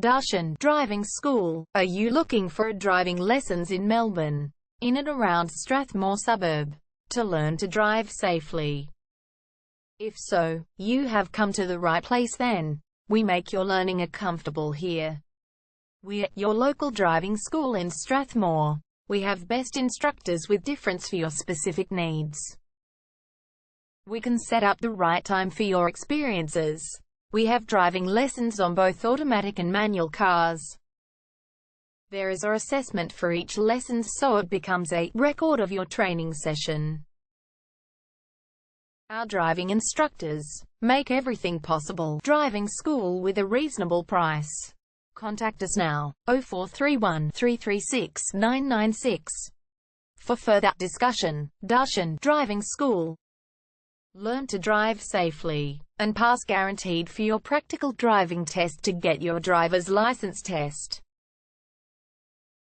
Darshan Driving School. Are you looking for driving lessons in Melbourne, in and around Strathmore suburb, to learn to drive safely? If so, you have come to the right place then. We make your learning comfortable here. We're your local driving school in Strathmore. We have best instructors with difference for your specific needs. We can set up the right time for your experiences. We have driving lessons on both automatic and manual cars. There is an assessment for each lesson, so it becomes a record of your training session. Our driving instructors make everything possible. Driving school with a reasonable price. Contact us now, 0431 336 996. For further discussion. Darshan Driving School. Learn to drive safely and pass guaranteed for your practical driving test to get your driver's license test.